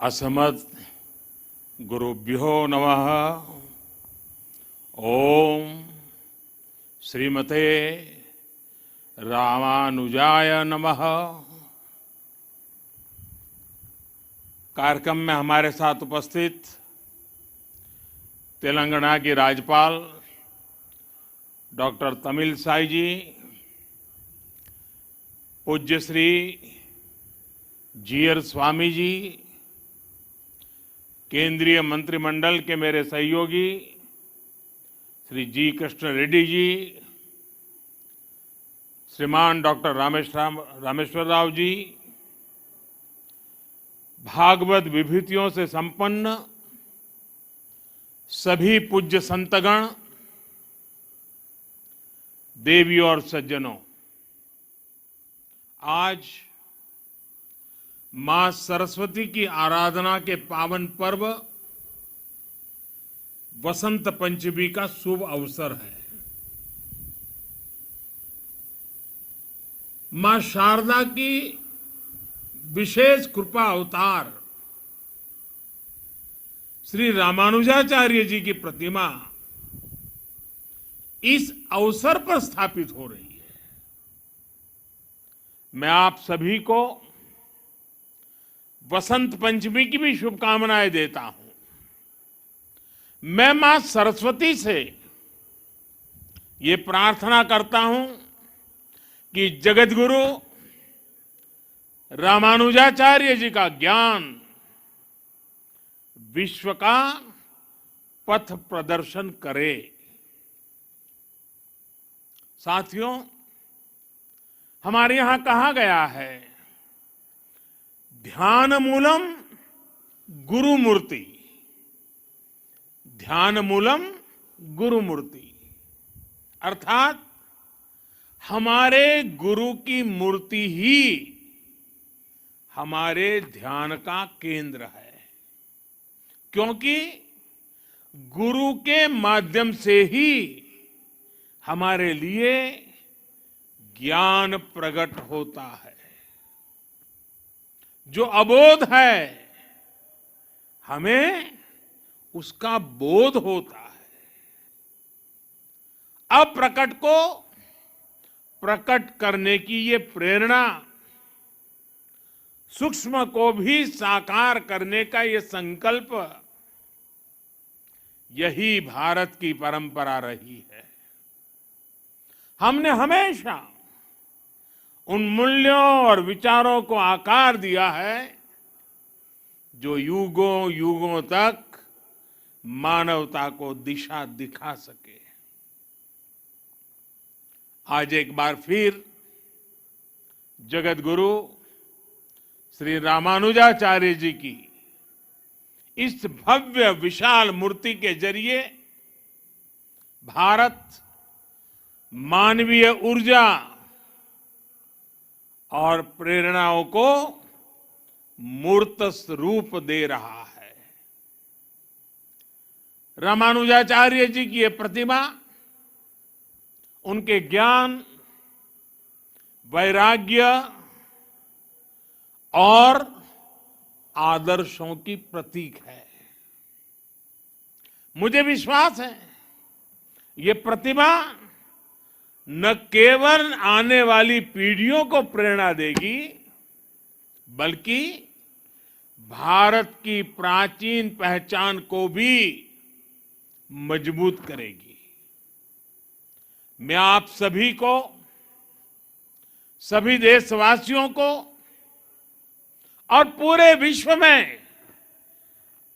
असमत् गुरुभ्यो नमः। ओम श्रीमते रामानुजाय नमः। कार्यक्रम में हमारे साथ उपस्थित तेलंगाना की राज्यपाल डॉक्टर तमिलसाई जी, पूज्य श्री जीयर स्वामी जी, केंद्रीय मंत्रिमंडल के मेरे सहयोगी श्री जी कृष्ण रेड्डी जी, श्रीमान डॉक्टर रामेश्वर राव जी, भागवत विभूतियों से संपन्न सभी पूज्य संतगण, देवी और सज्जनों, आज मां सरस्वती की आराधना के पावन पर्व वसंत पंचमी का शुभ अवसर है। मां शारदा की विशेष कृपा अवतार श्री रामानुजाचार्य जी की प्रतिमा इस अवसर पर स्थापित हो रही है। मैं आप सभी को वसंत पंचमी की भी शुभकामनाएं देता हूं। मैं मां सरस्वती से ये प्रार्थना करता हूं कि जगतगुरु रामानुजाचार्य जी का ज्ञान विश्व का पथ प्रदर्शन करे। साथियों, हमारे यहां कहा गया है, ध्यान मूलम गुरु मूर्ति, ध्यान मूलम गुरु मूर्ति, अर्थात हमारे गुरु की मूर्ति ही हमारे ध्यान का केंद्र है, क्योंकि गुरु के माध्यम से ही हमारे लिए ज्ञान प्रकट होता है। जो अबोध है हमें उसका बोध होता है। अप्रकट को प्रकट करने की ये प्रेरणा, सूक्ष्म को भी साकार करने का ये संकल्प, यही भारत की परंपरा रही है। हमने हमेशा उन मूल्यों और विचारों को आकार दिया है जो युगों युगों तक मानवता को दिशा दिखा सके। आज एक बार फिर जगत गुरु श्री रामानुजाचार्य जी की इस भव्य विशाल मूर्ति के जरिए भारत मानवीय ऊर्जा और प्रेरणाओं को मूर्त रूप दे रहा है। रामानुजाचार्य जी की यह प्रतिमा उनके ज्ञान, वैराग्य और आदर्शों की प्रतीक है। मुझे विश्वास है ये प्रतिमा न केवल आने वाली पीढ़ियों को प्रेरणा देगी, बल्कि भारत की प्राचीन पहचान को भी मजबूत करेगी। मैं आप सभी को, सभी देशवासियों को और पूरे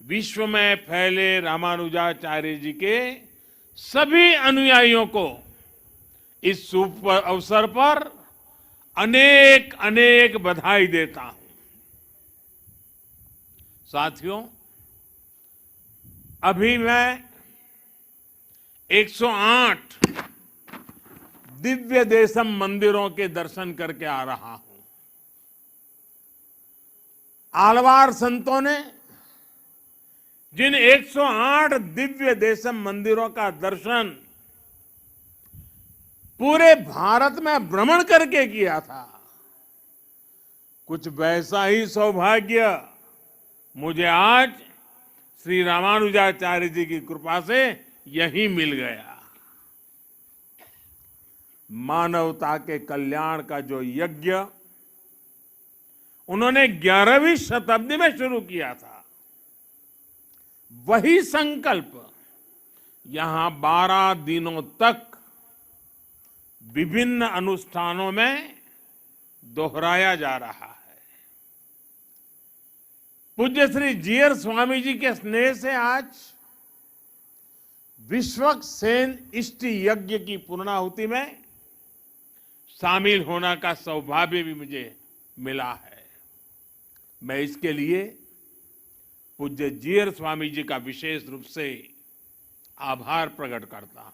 विश्व में फैले रामानुजाचार्य जी के सभी अनुयायियों को इस शुभ अवसर पर अनेक अनेक बधाई देता हूं। साथियों, अभी मैं 108 दिव्य देशम मंदिरों के दर्शन करके आ रहा हूं। आलवार संतों ने जिन 108 दिव्य देशम मंदिरों का दर्शन पूरे भारत में भ्रमण करके किया था, कुछ वैसा ही सौभाग्य मुझे आज श्री रामानुजाचार्य जी की कृपा से यही मिल गया। मानवता के कल्याण का जो यज्ञ उन्होंने 11वीं शताब्दी में शुरू किया था, वही संकल्प यहां 12 दिनों तक विभिन्न अनुष्ठानों में दोहराया जा रहा है। पूज्य श्री जीयर स्वामी जी के स्नेह से आज विश्वक्सेन इष्टि यज्ञ की पूर्णाहुति में शामिल होने का सौभाग्य भी मुझे मिला है। मैं इसके लिए पूज्य जीयर स्वामी जी का विशेष रूप से आभार प्रकट करता हूं।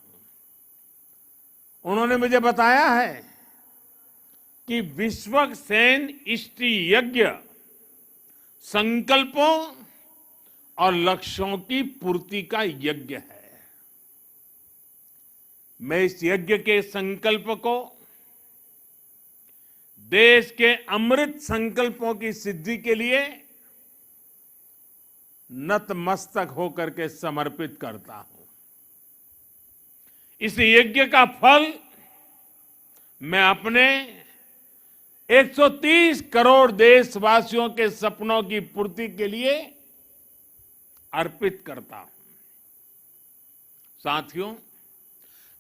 उन्होंने मुझे बताया है कि विश्वक्सेन इष्टि यज्ञ संकल्पों और लक्ष्यों की पूर्ति का यज्ञ है। मैं इस यज्ञ के संकल्प को देश के अमृत संकल्पों की सिद्धि के लिए नतमस्तक होकर के समर्पित करता हूं। इस यज्ञ का फल मैं अपने 130 करोड़ देशवासियों के सपनों की पूर्ति के लिए अर्पित करता हूं। साथियों,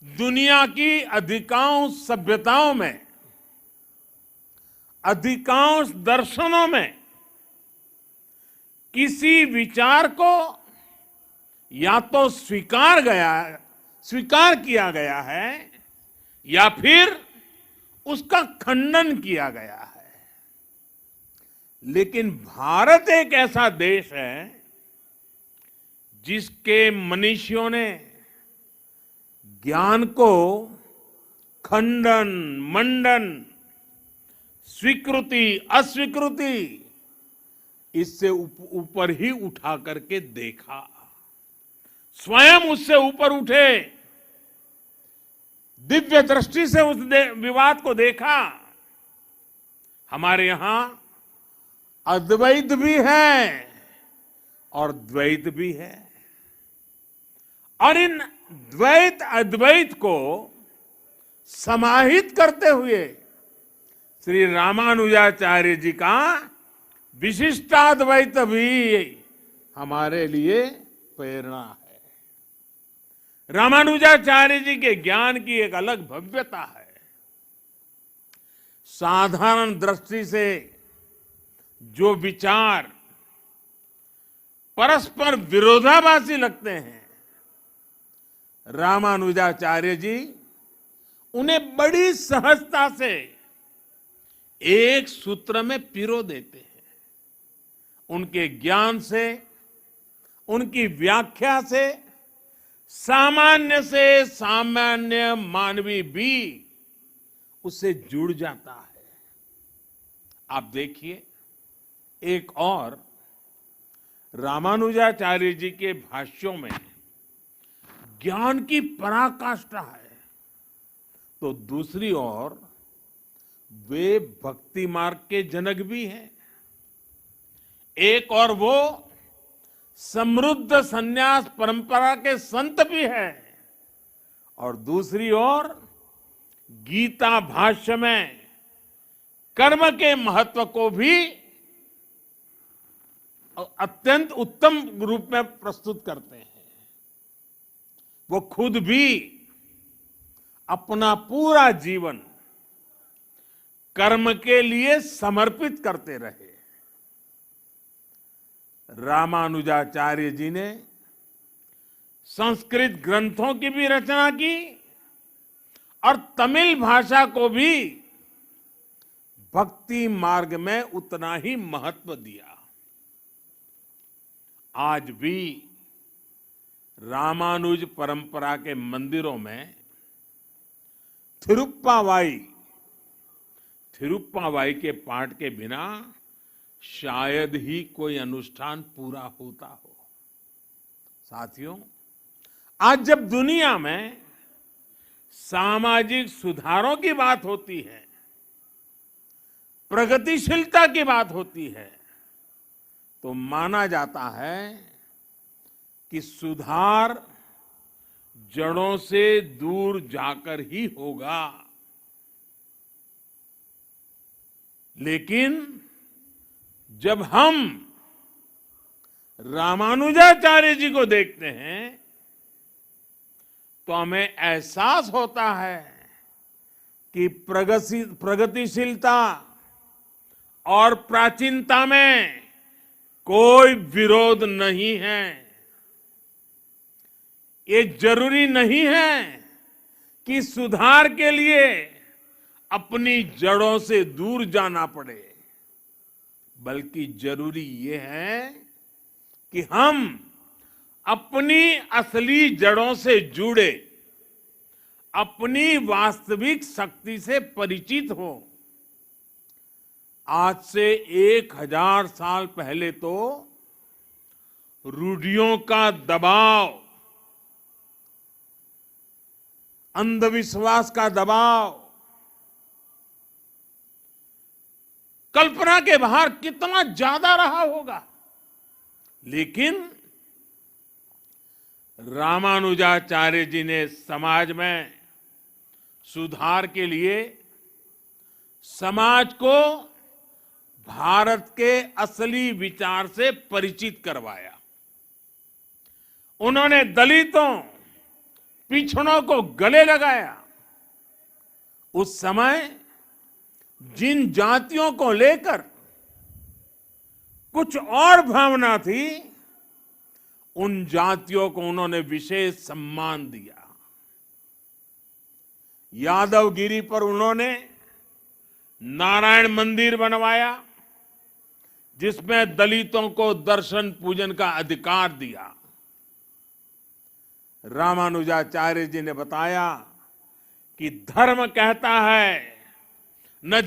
दुनिया की अधिकांश सभ्यताओं में, अधिकांश दर्शनों में किसी विचार को या तो स्वीकार किया गया है या फिर उसका खंडन किया गया है। लेकिन भारत एक ऐसा देश है जिसके मनीषियों ने ज्ञान को खंडन, मंडन, स्वीकृति, अस्वीकृति इससे ऊपर ही उठा करके देखा। स्वयं उससे ऊपर उठे, दिव्य दृष्टि से उस विवाद को देखा। हमारे यहां अद्वैत भी है और द्वैत भी है, और इन द्वैत अद्वैत को समाहित करते हुए श्री रामानुजाचार्य जी का विशिष्टाद्वैत भी हमारे लिए प्रेरणा है। रामानुजाचार्य जी के ज्ञान की एक अलग भव्यता है। साधारण दृष्टि से जो विचार परस्पर विरोधाभासी लगते हैं, रामानुजाचार्य जी उन्हें बड़ी सहजता से एक सूत्र में पिरो देते हैं। उनके ज्ञान से, उनकी व्याख्या से सामान्य से सामान्य मानवी भी उससे जुड़ जाता है। आप देखिए, एक और रामानुजाचार्य जी के भाष्यों में ज्ञान की पराकाष्ठा है, तो दूसरी ओर वे भक्ति मार्ग के जनक भी हैं। एक और वो समृद्ध संन्यास परंपरा के संत भी हैं, और दूसरी ओर गीता भाष्य में कर्म के महत्व को भी अत्यंत उत्तम रूप में प्रस्तुत करते हैं। वो खुद भी अपना पूरा जीवन कर्म के लिए समर्पित करते रहे। रामानुजाचार्य जी ने संस्कृत ग्रंथों की भी रचना की और तमिल भाषा को भी भक्ति मार्ग में उतना ही महत्व दिया। आज भी रामानुज परंपरा के मंदिरों में थिरुप्पावाई के पाठ के बिना शायद ही कोई अनुष्ठान पूरा होता हो। साथियों, आज जब दुनिया में सामाजिक सुधारों की बात होती है, प्रगतिशीलता की बात होती है, तो माना जाता है कि सुधार जड़ों से दूर जाकर ही होगा। लेकिन जब हम रामानुजाचार्य जी को देखते हैं तो हमें एहसास होता है कि प्रगतिशीलता और प्राचीनता में कोई विरोध नहीं है। ये जरूरी नहीं है कि सुधार के लिए अपनी जड़ों से दूर जाना पड़े, बल्कि जरूरी ये है कि हम अपनी असली जड़ों से जुड़े, अपनी वास्तविक शक्ति से परिचित हो। आज से 1000 साल पहले तो रूढ़ियों का दबाव, अंधविश्वास का दबाव कल्पना के बाहर कितना ज्यादा रहा होगा। लेकिन रामानुजाचार्य जी ने समाज में सुधार के लिए समाज को भारत के असली विचार से परिचित करवाया। उन्होंने दलितों, पिछड़ों को गले लगाया। उस समय जिन जातियों को लेकर कुछ और भावना थी, उन जातियों को उन्होंने विशेष सम्मान दिया। यादवगिरी पर उन्होंने नारायण मंदिर बनवाया, जिसमें दलितों को दर्शन पूजन का अधिकार दिया। रामानुजाचार्य जी ने बताया कि धर्म कहता है न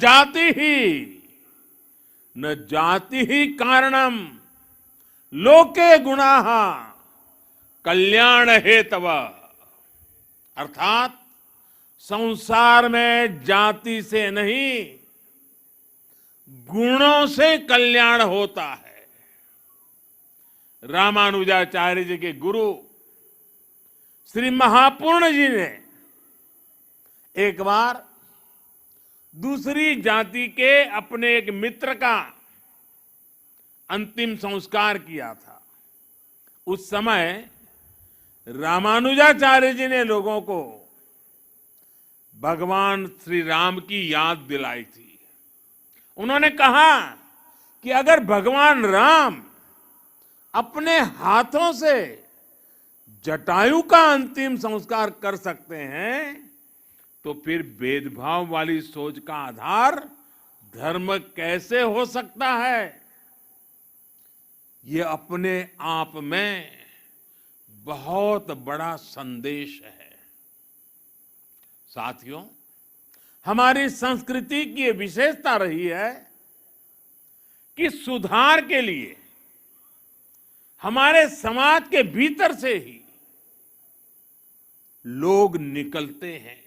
जाति ही कारणम लोके गुणाः कल्याण हेतव। अर्थात संसार में जाति से नहीं, गुणों से कल्याण होता है। रामानुजाचार्य जी के गुरु श्री महापूर्ण जी ने एक बार दूसरी जाति के अपने एक मित्र का अंतिम संस्कार किया था। उस समय रामानुजाचार्य जी ने लोगों को भगवान श्री राम की याद दिलाई थी। उन्होंने कहा कि अगर भगवान राम अपने हाथों से जटायु का अंतिम संस्कार कर सकते हैं, तो फिर भेदभाव वाली सोच का आधार धर्म कैसे हो सकता है। ये अपने आप में बहुत बड़ा संदेश है। साथियों, हमारी संस्कृति की ये विशेषता रही है कि सुधार के लिए हमारे समाज के भीतर से ही लोग निकलते हैं।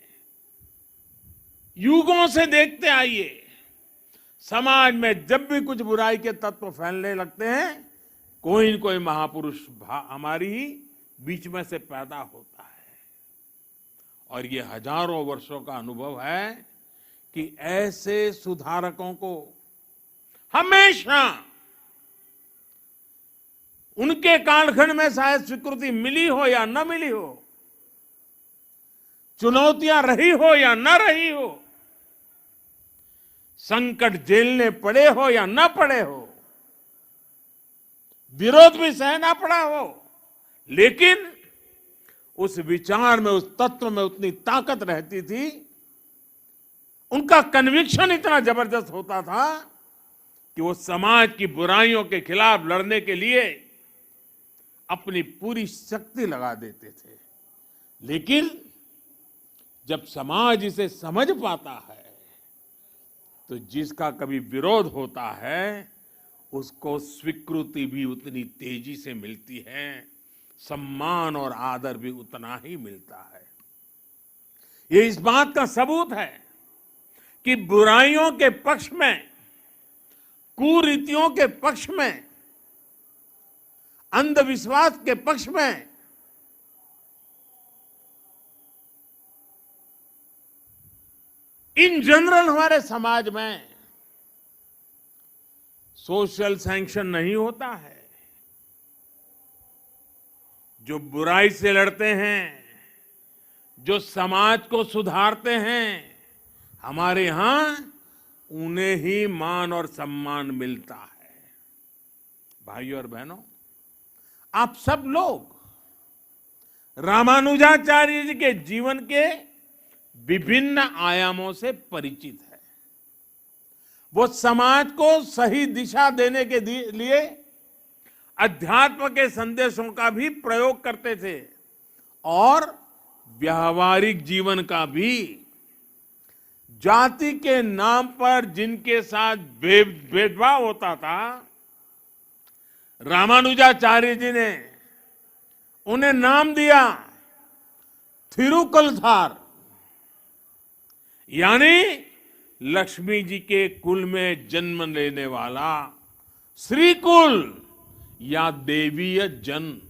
युगों से देखते आइए, समाज में जब भी कुछ बुराई के तत्व फैलने लगते हैं, कोई न कोई महापुरुष हमारी बीच में से पैदा होता है। और ये हजारों वर्षों का अनुभव है कि ऐसे सुधारकों को हमेशा उनके कालखंड में शायद स्वीकृति मिली हो या न मिली हो, चुनौतियां रही हो या न रही हो, संकट झेलने पड़े हो या न पड़े हो, विरोध भी सहना पड़ा हो, लेकिन उस विचार में, उस तत्व में उतनी ताकत रहती थी, उनका कन्विक्शन इतना जबरदस्त होता था कि वो समाज की बुराइयों के खिलाफ लड़ने के लिए अपनी पूरी शक्ति लगा देते थे। लेकिन जब समाज इसे समझ पाता है, तो जिसका कभी विरोध होता है, उसको स्वीकृति भी उतनी तेजी से मिलती है, सम्मान और आदर भी उतना ही मिलता है। ये इस बात का सबूत है कि बुराइयों के पक्ष में, कुरीतियों के पक्ष में अंधविश्वास के पक्ष में इन जनरल हमारे समाज में सोशल सैंक्शन नहीं होता है। जो बुराई से लड़ते हैं, जो समाज को सुधारते हैं, हमारे यहां उन्हें ही मान और सम्मान मिलता है। भाइयों और बहनों, आप सब लोग रामानुजाचार्य जी के जीवन के विभिन्न आयामों से परिचित है। वो समाज को सही दिशा देने के लिए अध्यात्म के संदेशों का भी प्रयोग करते थे और व्यावहारिक जीवन का भी। जाति के नाम पर जिनके साथ भेदभाव होता था, रामानुजाचार्य जी ने उन्हें नाम दिया थिरुकलथार, यानी लक्ष्मी जी के कुल में जन्म लेने वाला श्री कुल या देवीय जन्म।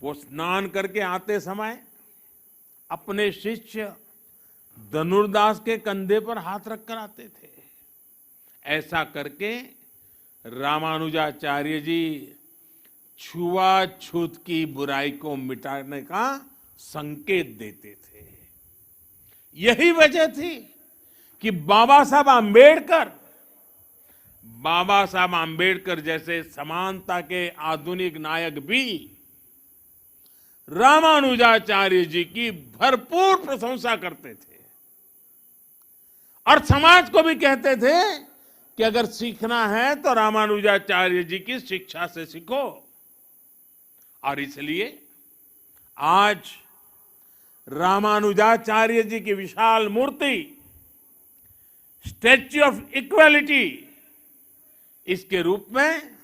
वो स्नान करके आते समय अपने शिष्य धनुर्दास के कंधे पर हाथ रखकर आते थे। ऐसा करके रामानुजाचार्य जी छुआछूत की बुराई को मिटाने का संकेत देते थे। यही वजह थी कि बाबा साहब आंबेडकर जैसे समानता के आधुनिक नायक भी रामानुजाचार्य जी की भरपूर प्रशंसा करते थे और समाज को भी कहते थे कि अगर सीखना है तो रामानुजाचार्य जी की शिक्षा से सीखो। और इसलिए आज रामानुजाचार्य जी की विशाल मूर्ति स्टैच्यू ऑफ इक्वालिटी इसके रूप में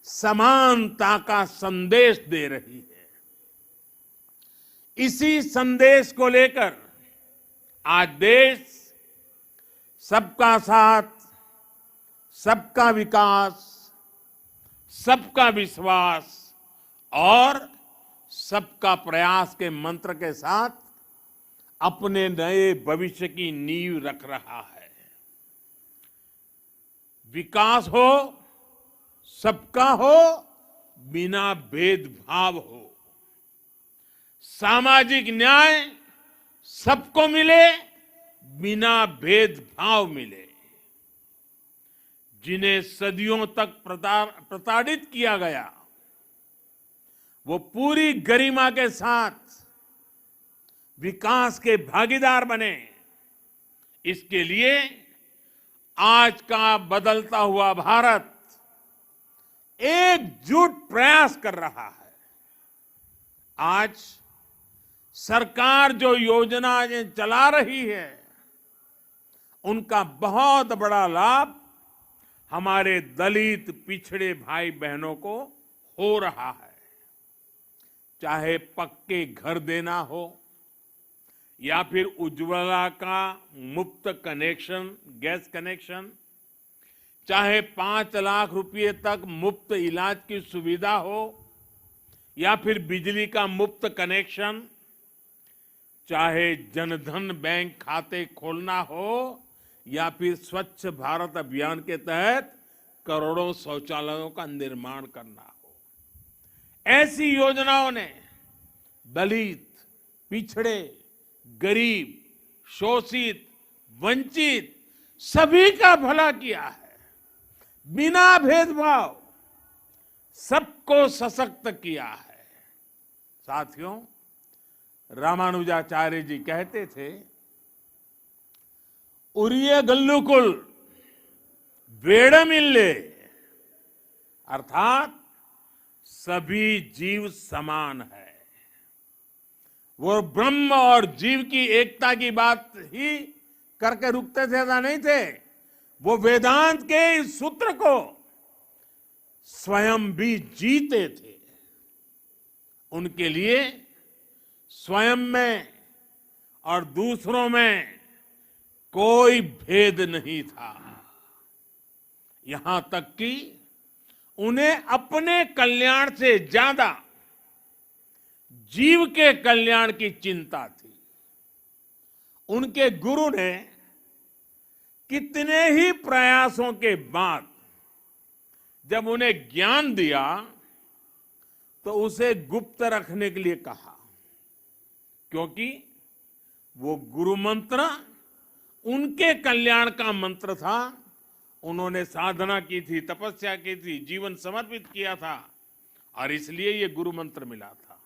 समानता का संदेश दे रही है। इसी संदेश को लेकर आज देश सबका साथ, सबका विकास, सबका विश्वास और सबका प्रयास के मंत्र के साथ अपने नए भविष्य की नींव रख रहा है। विकास हो, सबका हो, बिना भेदभाव हो। सामाजिक न्याय सबको मिले, बिना भेदभाव मिले। जिन्हें सदियों तक प्रताड़ित किया गया, वो पूरी गरिमा के साथ विकास के भागीदार बने। इसके लिए आज का बदलता हुआ भारत एकजुट प्रयास कर रहा है। आज सरकार जो योजनाएं चला रही है, उनका बहुत बड़ा लाभ हमारे दलित पिछड़े भाई बहनों को हो रहा है। चाहे पक्के घर देना हो या फिर उज्ज्वला का मुफ्त कनेक्शन, गैस कनेक्शन, चाहे 5 लाख रुपए तक मुफ्त इलाज की सुविधा हो या फिर बिजली का मुफ्त कनेक्शन, चाहे जनधन बैंक खाते खोलना हो या फिर स्वच्छ भारत अभियान के तहत करोड़ों शौचालयों का निर्माण करना हो। ऐसी योजनाओं ने दलित, पिछड़े, गरीब, शोषित, वंचित सभी का भला किया है। बिना भेदभाव सबको सशक्त किया है। साथियों, रामानुजाचार्य जी कहते थे, उरिय गल्लुकुल वेड़मिल्ले, अर्थात सभी जीव समान है। वो ब्रह्म और जीव की एकता की बात ही करके रुकते थे, ऐसा नहीं थे। वो वेदांत के इस सूत्र को स्वयं भी जीते थे। उनके लिए स्वयं में और दूसरों में कोई भेद नहीं था। यहां तक कि उन्हें अपने कल्याण से ज्यादा जीव के कल्याण की चिंता थी। उनके गुरु ने कितने ही प्रयासों के बाद जब उन्हें ज्ञान दिया तो उसे गुप्त रखने के लिए कहा, क्योंकि वो गुरु मंत्र उनके कल्याण का मंत्र था। उन्होंने साधना की थी, तपस्या की थी, जीवन समर्पित किया था और इसलिए ये गुरु मंत्र मिला था।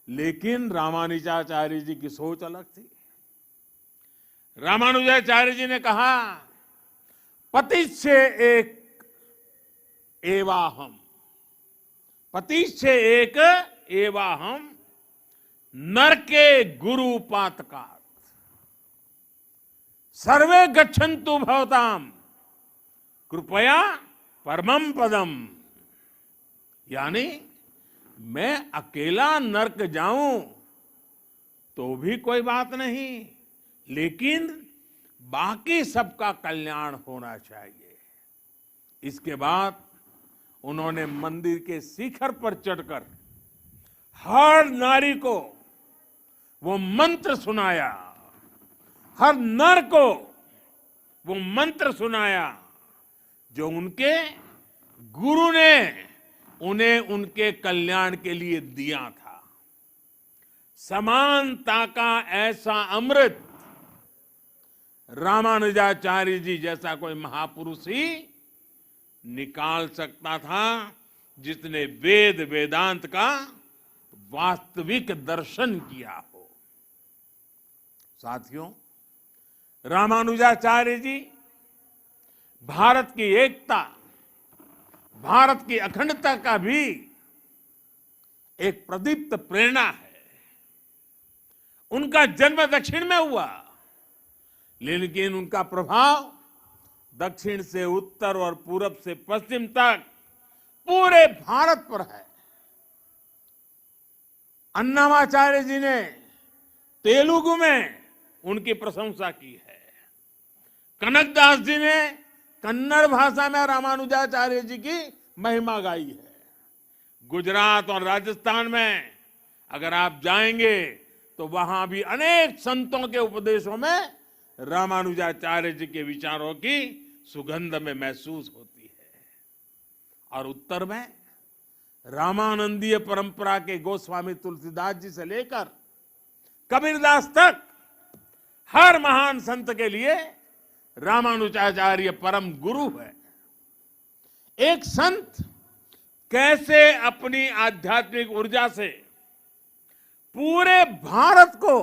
लेकिन रामानुजाचार्य जी की सोच अलग थी। रामानुजाचार्य जी ने कहा, पतिश्चे एक एवाहम, पतिश्चे एक एवाहम, नरके गुरु पातकात्, सर्वे गच्छन्तु भवताम कृपया परमम पदम। यानी मैं अकेला नरक जाऊं तो भी कोई बात नहीं, लेकिन बाकी सबका कल्याण होना चाहिए। इसके बाद उन्होंने मंदिर के शिखर पर चढ़कर हर नारी को वो मंत्र सुनाया, हर नर को वो मंत्र सुनाया जो उनके गुरु ने उन्हें उनके कल्याण के लिए दिया था। समानता का ऐसा अमृत रामानुजाचार्य जी जैसा कोई महापुरुष ही निकाल सकता था, जिसने वेद वेदांत का वास्तविक दर्शन किया हो। साथियों, रामानुजाचार्य जी भारत की एकता, भारत की अखंडता का भी एक प्रदीप्त प्रेरणा है। उनका जन्म दक्षिण में हुआ, लेकिन उनका प्रभाव दक्षिण से उत्तर और पूरब से पश्चिम तक पूरे भारत पर है। अन्नामाचार्य जी ने तेलुगु में उनकी प्रशंसा की है। कनकदास जी ने कन्नड़ भाषा में रामानुजाचार्य जी की महिमा गाई है। गुजरात और राजस्थान में अगर आप जाएंगे तो वहां भी अनेक संतों के उपदेशों में रामानुजाचार्य जी के विचारों की सुगंध में महसूस होती है। और उत्तर में रामानंदीय परंपरा के गोस्वामी तुलसीदास जी से लेकर कबीरदास तक हर महान संत के लिए रामानुजाचार्य परम गुरु है। एक संत कैसे अपनी आध्यात्मिक ऊर्जा से पूरे भारत को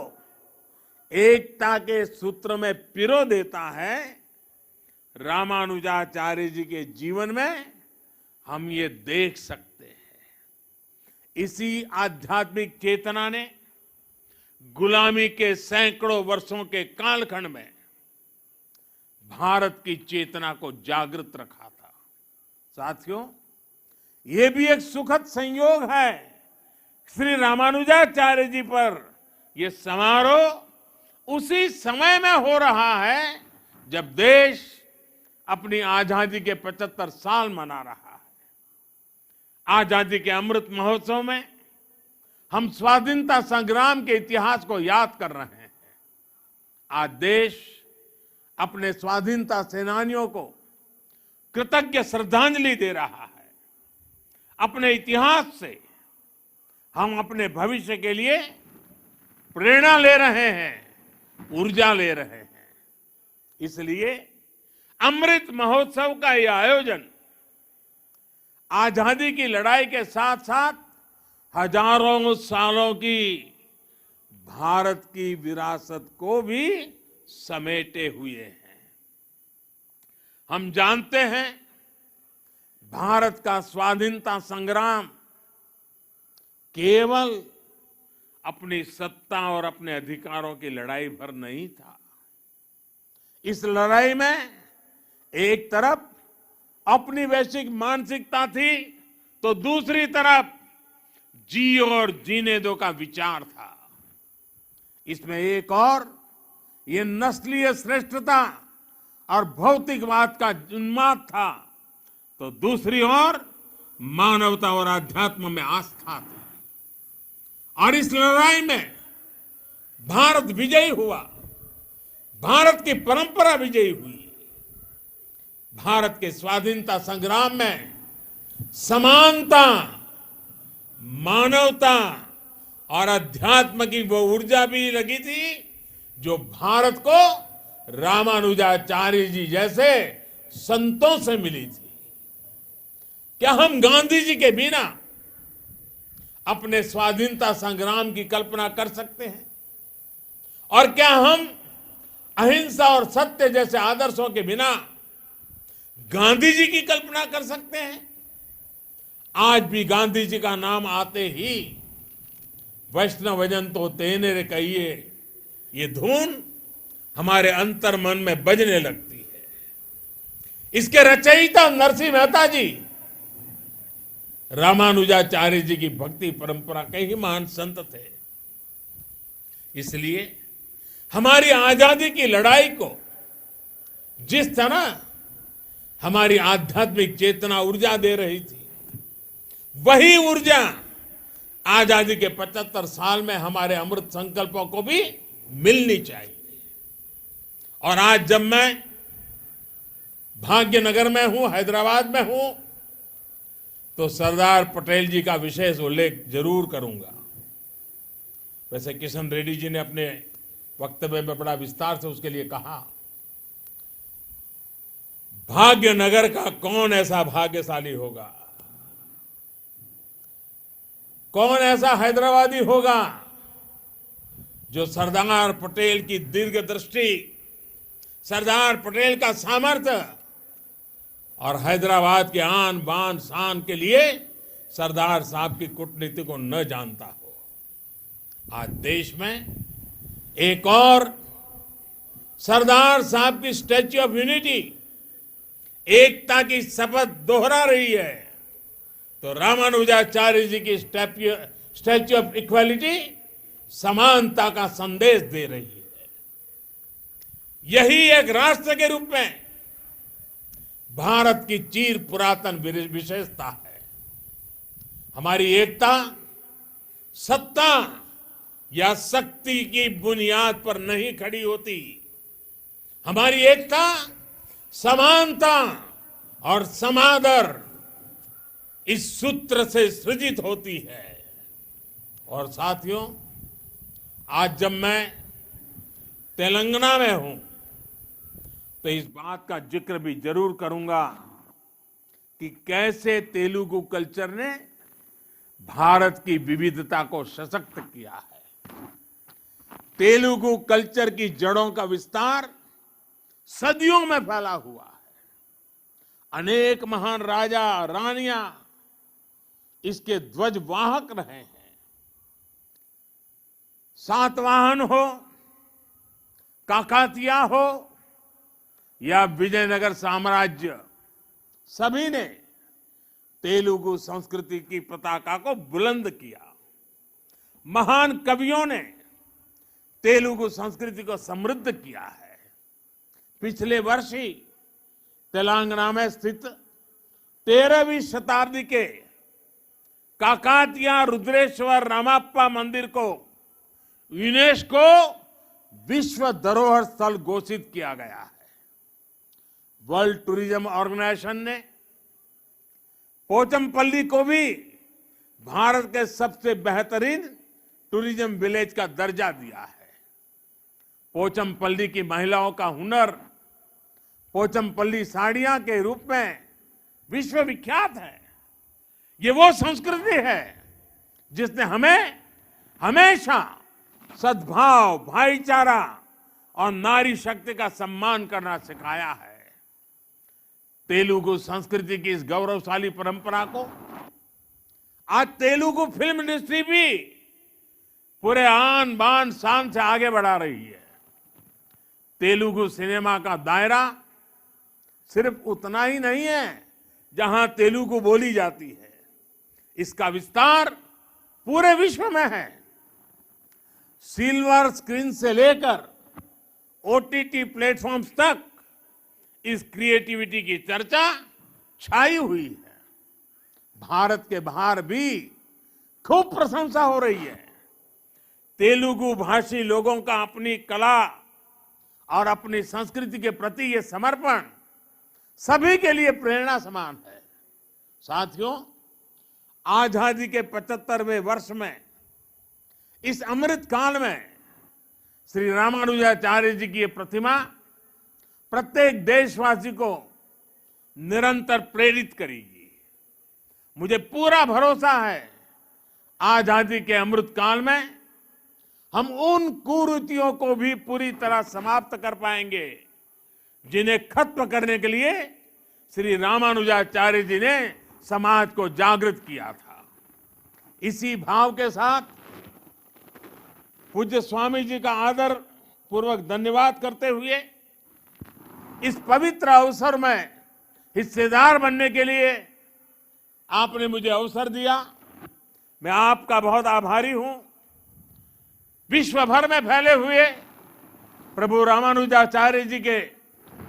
एकता के सूत्र में पिरो देता है, रामानुजाचार्य जी के जीवन में हम ये देख सकते हैं। इसी आध्यात्मिक चेतना ने गुलामी के सैकड़ों वर्षों के कालखंड में भारत की चेतना को जागृत रखा था। साथियों, ये भी एक सुखद संयोग है, श्री रामानुजाचार्य जी पर यह समारोह उसी समय में हो रहा है जब देश अपनी आजादी के 75 साल मना रहा है। आजादी के अमृत महोत्सव में हम स्वाधीनता संग्राम के इतिहास को याद कर रहे हैं। आज देश अपने स्वाधीनता सेनानियों को कृतज्ञ श्रद्धांजलि दे रहा है। अपने इतिहास से हम अपने भविष्य के लिए प्रेरणा ले रहे हैं, ऊर्जा ले रहे हैं। इसलिए अमृत महोत्सव का यह आयोजन आजादी की लड़ाई के साथ साथ हजारों सालों की भारत की विरासत को भी समेटे हुए हैं। हम जानते हैं, भारत का स्वाधीनता संग्राम केवल अपनी सत्ता और अपने अधिकारों की लड़ाई भर नहीं था। इस लड़ाई में एक तरफ अपनी वैश्विक मानसिकता थी, तो दूसरी तरफ जी और जीने दो का विचार था। इसमें एक और ये नस्लीय श्रेष्ठता और भौतिकवाद का उन्माद था, तो दूसरी ओर मानवता और आध्यात्म में आस्था थी। और इस लड़ाई में भारत विजयी हुआ, भारत की परंपरा विजयी हुई। भारत के स्वाधीनता संग्राम में समानता, मानवता और अध्यात्म की वो ऊर्जा भी लगी थी जो भारत को रामानुजाचार्य जी जैसे संतों से मिली थी। क्या हम गांधी जी के बिना अपने स्वाधीनता संग्राम की कल्पना कर सकते हैं? और क्या हम अहिंसा और सत्य जैसे आदर्शों के बिना गांधी जी की कल्पना कर सकते हैं? आज भी गांधी जी का नाम आते ही वैष्णवजन तो तेने रे कहिए, ये धुन हमारे अंतर मन में बजने लगती है। इसके रचयिता नरसिंह मेहता जी रामानुजाचार्य जी की भक्ति परंपरा के ही महान संत थे। इसलिए हमारी आजादी की लड़ाई को जिस तरह हमारी आध्यात्मिक चेतना ऊर्जा दे रही थी, वही ऊर्जा आजादी के 75 साल में हमारे अमृत संकल्पों को भी मिलनी चाहिए। और आज जब मैं भाग्यनगर में हूं, हैदराबाद में हूं, तो सरदार पटेल जी का विशेष उल्लेख जरूर करूंगा। वैसे किशन रेड्डी जी ने अपने वक्तव्य में बड़ा विस्तार से उसके लिए कहा। भाग्यनगर का कौन ऐसा भाग्यशाली होगा, कौन ऐसा हैदराबादी होगा जो सरदार पटेल की दीर्घ दृष्टि, सरदार पटेल का सामर्थ्य और हैदराबाद के आन बान शान के लिए सरदार साहब की कूटनीति को न जानता हो। आज देश में एक और सरदार साहब की स्टैच्यू ऑफ यूनिटी, एकता की शपथ दोहरा रही है, तो रामानुजाचार्य जी की स्टैच्यू ऑफ इक्वालिटी समानता का संदेश दे रही है। यही एक राष्ट्र के रूप में भारत की चिर पुरातन विशेषता है। हमारी एकता सत्ता या शक्ति की बुनियाद पर नहीं खड़ी होती। हमारी एकता समानता और समादर इस सूत्र से सृजित होती है। और साथियों, आज जब मैं तेलंगाना में हूं, तो इस बात का जिक्र भी जरूर करूंगा कि कैसे तेलुगु कल्चर ने भारत की विविधता को सशक्त किया है। तेलुगु कल्चर की जड़ों का विस्तार सदियों में फैला हुआ है। अनेक महान राजा रानियां इसके ध्वजवाहक रहे हैं। सातवाहन हो, काकातिया हो या विजयनगर साम्राज्य, सभी ने तेलुगु संस्कृति की पताका को बुलंद किया। महान कवियों ने तेलुगु संस्कृति को समृद्ध किया है। पिछले वर्ष ही तेलंगाना में स्थित 13वीं शताब्दी के काकातिया रुद्रेश्वर रामाप्पा मंदिर को यूनेस्को विश्व धरोहर स्थल घोषित किया गया है। वर्ल्ड टूरिज्म ऑर्गेनाइजेशन ने पोचमपल्ली को भी भारत के सबसे बेहतरीन टूरिज्म विलेज का दर्जा दिया है। पोचमपल्ली की महिलाओं का हुनर पोचमपल्ली साड़ियां के रूप में विश्व विख्यात है। ये वो संस्कृति है जिसने हमें हमेशा सद्भाव, भाईचारा और नारी शक्ति का सम्मान करना सिखाया है। तेलुगु संस्कृति की इस गौरवशाली परंपरा को आज तेलुगु फिल्म इंडस्ट्री भी पूरे आन बान शान से आगे बढ़ा रही है। तेलुगु सिनेमा का दायरा सिर्फ उतना ही नहीं है जहां तेलुगु बोली जाती है, इसका विस्तार पूरे विश्व में है। सिल्वर स्क्रीन से लेकर ओटीटी प्लेटफॉर्म्स तक इस क्रिएटिविटी की चर्चा छाई हुई है। भारत के बाहर भी खूब प्रशंसा हो रही है। तेलुगु भाषी लोगों का अपनी कला और अपनी संस्कृति के प्रति ये समर्पण सभी के लिए प्रेरणा समान है। साथियों, आजादी के 75वें वर्ष में इस अमृत काल में श्री रामानुजाचार्य जी की ये प्रतिमा प्रत्येक देशवासी को निरंतर प्रेरित करेगी। मुझे पूरा भरोसा है आजादी के अमृत काल में हम उन कुरीतियों को भी पूरी तरह समाप्त कर पाएंगे जिन्हें खत्म करने के लिए श्री रामानुजाचार्य जी ने समाज को जागृत किया था। इसी भाव के साथ पूज्य स्वामी जी का आदर पूर्वक धन्यवाद करते हुए इस पवित्र अवसर में हिस्सेदार बनने के लिए आपने मुझे अवसर दिया। मैं आपका बहुत आभारी हूं। विश्व भर में फैले हुए प्रभु रामानुजाचार्य जी के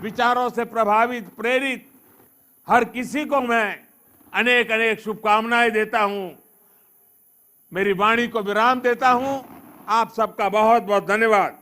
विचारों से प्रभावित प्रेरित हर किसी को मैं अनेक अनेक शुभकामनाएं देता हूं। मेरी वाणी को विराम देता हूं। आप सबका बहुत बहुत धन्यवाद।